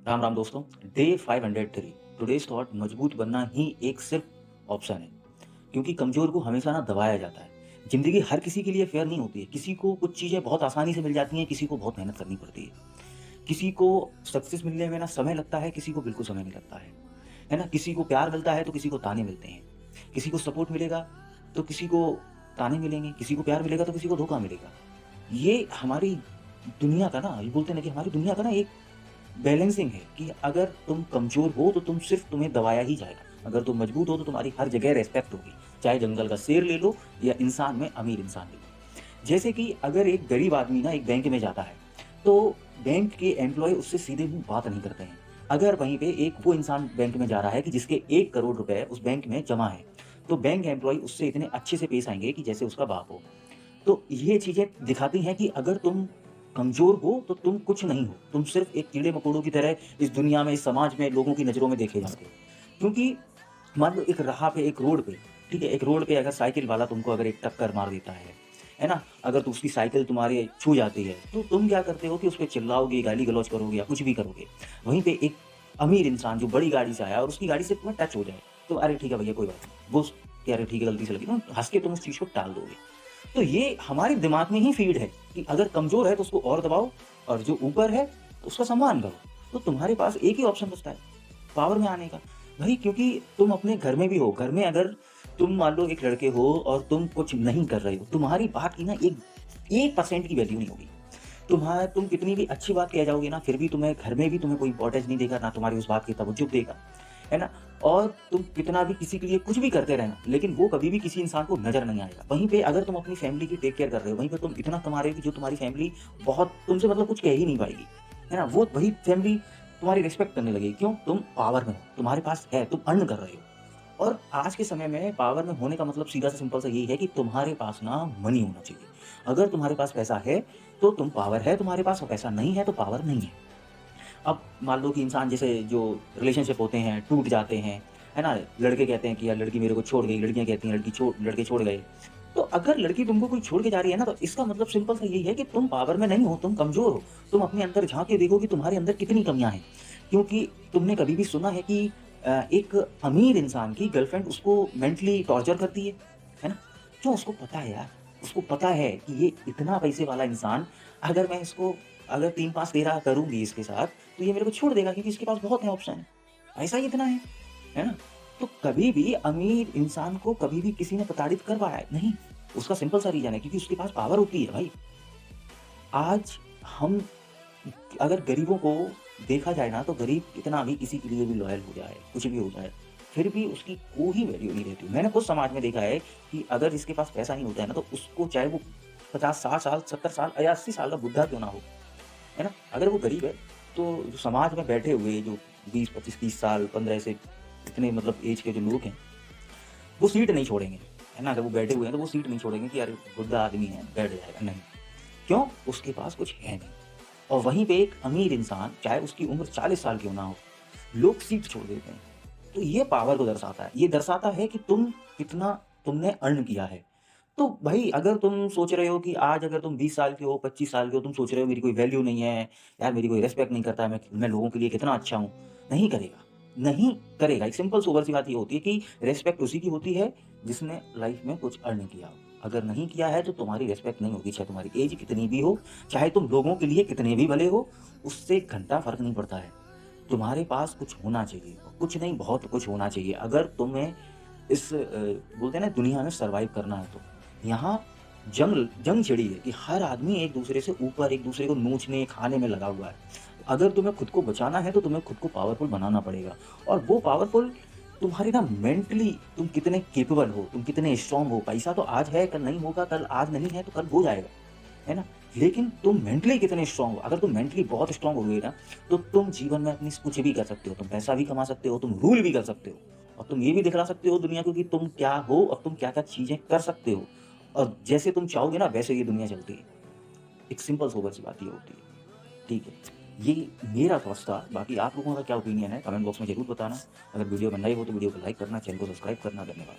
राम राम दोस्तों। Day 503 today's thought मजबूत बनना ही एक सिर्फ ऑप्शन है। क्योंकि कमजोर को हमेशा ना दबाया जाता है। जिंदगी हर किसी के लिए फेयर नहीं होती है। किसी को कुछ चीजें बहुत आसानी से मिल जाती हैं, किसी को बहुत मेहनत करनी पड़ती है। किसी को सक्सेस मिलने में ना समय लगता है, किसी को बिल्कुल समय नहीं लगता है ना। किसी को प्यार मिलता है तो किसी को ताने मिलते हैं। किसी को सपोर्ट मिलेगा तो किसी को ताने मिलेंगे, किसी को प्यार मिलेगा तो किसी को धोखा मिलेगा। ये हमारी दुनिया का ना, ये बोलते हैं ना कि हमारी दुनिया का ना एक बैलेंसिंग है कि अगर तुम कमज़ोर हो तो तुम सिर्फ़ तुम्हें दबाया ही जाएगा। अगर तुम मजबूत हो तो तुम्हारी हर जगह रिस्पेक्ट होगी। चाहे जंगल का शेर ले लो या इंसान में अमीर इंसान ले लो। जैसे कि अगर एक गरीब आदमी ना एक बैंक में जाता है, तो बैंक के एम्प्लॉयी उससे सीधे मुँह बात नहीं करते हैं। अगर वहीं पे एक वो इंसान बैंक में जा रहा है कि जिसके 1 करोड़ रुपए उस बैंक में जमा है, तो बैंक एम्प्लॉयी उससे इतने अच्छे से पेश आएँगे कि जैसे उसका बाप हो। तो ये चीज़ें दिखाती हैं कि अगर तुम कमज़ोर हो, तो तुम कुछ नहीं हो। तुम सिर्फ़ एक कीड़े-मकोड़ों की तरह इस दुनिया में, इस समाज में, लोगों की नज़रों में देखे जाते हो। क्योंकि मान लो एक राह पे, एक रोड पे, ठीक है? एक रोड पे अगर साइकिल वाला तुमको अगर एक टक्कर मार देता है ना? अगर तो उसकी साइकिल तुम्हारे छू जाती है, तो तुम क्या करते हो कि उस पे चिल्लाओगे, गाली-गलौच करोगे या कुछ भी करोगे। वहीं पे एक अमीर इंसान जो बड़ी गाड़ी से आया और उसकी गाड़ी से तुम्हें टच हो जाए, तो अरे ठीक है भैया कोई बात नहीं। वो कि अरे ठीक है गलती से लगी, तो हँस के तुम उस चीज़ को टाल दोगे। तो ये हमारे दिमाग में ही फ़ीड है कि अगर कमज़ोर है तो उसको और दबाओ और जो ऊपर है तो उसका सम्मान करो। तो तुम्हारे पास एक ही ऑप्शन बचता है, पावर में आने का। भई क्योंकि तुम अपने घर में भी हो, घर में अगर तुम मान लो एक लड़के हो और तुम कुछ नहीं कर रहे हो, तुम्हारी बात की ना एक 1% की वैल्यू नहीं होगी। तुम कितनी भी अच्छी बात कह जाओगे ना, फिर भी तुम्हें घर में भी तुम्हें कोई इम्पोर्टेंस नहीं देगा, ना तुम्हारी उस बात की तवज्जो देगा, है ना? और तुम कितना भी किसी के लिए कुछ भी करते रहना, लेकिन वो कभी भी किसी इंसान को नज़र नहीं आएगा। वहीं पे अगर तुम अपनी फैमिली की टेक केयर कर रहे हो, वहीं पे तुम इतना कमा रहे हो कि जो तुम्हारी फैमिली बहुत तुमसे मतलब कुछ कह ही नहीं पाएगी, है ना? वो वही फैमिली तुम्हारी रिस्पेक्ट करने लगेगी। क्यों? तुम पावर में हो, तुम्हारे पास है, तुम अर्न कर रहे हो। और आज के समय में पावर में होने का मतलब सीधा सा सिंपल सा यही है कि तुम्हारे पास ना मनी होना चाहिए। अगर तुम्हारे पास पैसा है, तो तुम पावर है तुम्हारे पास और पैसा नहीं है तो पावर नहीं है। अब मान लो कि इंसान जैसे जो रिलेशनशिप होते हैं, टूट जाते हैं, है ना? लड़के कहते हैं कि यार लड़की मेरे को छोड़ गई, लड़कियाँ कहती हैं लड़के छोड़ गए। तो अगर लड़की तुमको कोई छोड़ के जा रही है ना, तो इसका मतलब सिंपल सा यही है कि तुम पावर में नहीं हो, तुम कमज़ोर हो। तुम अपने अंदर झाँक के देखो कि तुम्हारे अंदर कितनी कमियाँ हैं। क्योंकि तुमने कभी भी सुना है कि एक अमीर इंसान की गर्लफ्रेंड उसको मेंटली टॉर्चर करती है ना? क्यों? उसको पता है यार, उसको पता है कि ये इतना पैसे वाला इंसान, अगर मैं इसको अगर 3-5 तेरा करूँगी इसके साथ, तो ये मेरे को छोड़ देगा क्योंकि इसके पास बहुत है ऑप्शन, पैसा ही इतना है ना? तो कभी भी अमीर इंसान को कभी भी किसी ने प्रताड़ित कर पाया है? नहीं, उसका सिंपल सा रीज़न है क्योंकि उसके पास पावर होती है भाई। आज हम अगर गरीबों को देखा जाए ना, तो गरीब कितना भी किसी के लिए भी लॉयल हो जाए, कुछ भी हो जाए, फिर भी उसकी कोई वैल्यू नहीं रहती। मैंने खुद समाज में देखा है कि अगर जिसके पास पैसा नहीं होता है ना, तो उसको चाहे वो 50-60 साल, 70 साल या 80 साल का बुड्ढा क्यों ना हो, है ना? अगर वो गरीब है, तो जो समाज में बैठे हुए जो 20, 25, 30 साल, 15 से इतने मतलब ऐज के जो लोग हैं, वो सीट नहीं छोड़ेंगे, है ना? अगर वो बैठे हुए हैं, तो वो सीट नहीं छोड़ेंगे कि अरे बुड्ढा आदमी है, बैठ जाएगा, नहीं। क्यों? उसके पास कुछ है नहीं। और वहीं पे एक अमीर इंसान, चाहे उसकी उम्र 40 साल क्यों ना हो, लोग सीट छोड़ देते हैं। तो ये पावर को दर्शाता है। ये दर्शाता है कि कितना तुमने अर्न किया है। तो भाई अगर तुम सोच रहे हो कि आज अगर तुम 20 साल के हो, 25 साल के हो, तुम सोच रहे हो मेरी कोई वैल्यू नहीं है, यार मेरी कोई रिस्पेक्ट नहीं करता है, मैं लोगों के लिए कितना अच्छा हूँ। नहीं करेगा, नहीं करेगा। एक सिंपल सोबर सी बात ये होती है कि रिस्पेक्ट उसी की होती है जिसने लाइफ में कुछ अर्न किया हो। अगर नहीं किया है तो तुम्हारी रिस्पेक्ट नहीं होगी, चाहे तुम्हारी एज कितनी भी हो, चाहे तुम लोगों के लिए कितने भी भले हो, उससे एक घंटा फ़र्क नहीं पड़ता है। तुम्हारे पास कुछ होना चाहिए, कुछ नहीं बहुत कुछ होना चाहिए। अगर तुम्हें इस बोलते हैं ना दुनिया में सर्वाइव करना है तो। यहाँ जंग जंग छिड़ी है कि हर आदमी एक-दूसरे से ऊपर, एक-दूसरे को नोचने, खाने में लगा हुआ है। अगर तुम्हें खुद को बचाना है तो तुम्हें खुद को पावरफुल बनाना पड़ेगा और वो पावरफुल तुम्हारी ना मेंटली तुम कितने कैपेबल हो, तुम कितने स्ट्रॉन्ग हो। पैसा तो आज है, कल नहीं होगा, कल आज नहीं है तो कल हो जाएगा, है ना? लेकिन तुम मेंटली कितने स्ट्रॉन्ग हो। अगर तुम मेंटली बहुत स्ट्रॉन्ग हो गए ना, तो तुम जीवन में अपनी कुछ भी कर सकते हो। तुम पैसा भी कमा सकते हो, तुम रूल भी कर सकते हो और तुम ये भी दिखला सकते हो दुनिया को कि तुम क्या हो और तुम क्या-क्या चीज़ें कर सकते हो। और जैसे तुम चाहोगे ना वैसे ये दुनिया चलती है। एक सिंपल सोबर सी बात ये होती है। ठीक है? ये मेरा थॉट्स था। बाकी आप लोगों का क्या ओपिनियन है कमेंट बॉक्स में ज़रूर बताना। अगर वीडियो बनाई हो तो वीडियो को लाइक करना, चैनल को सब्सक्राइब करना। धन्यवाद।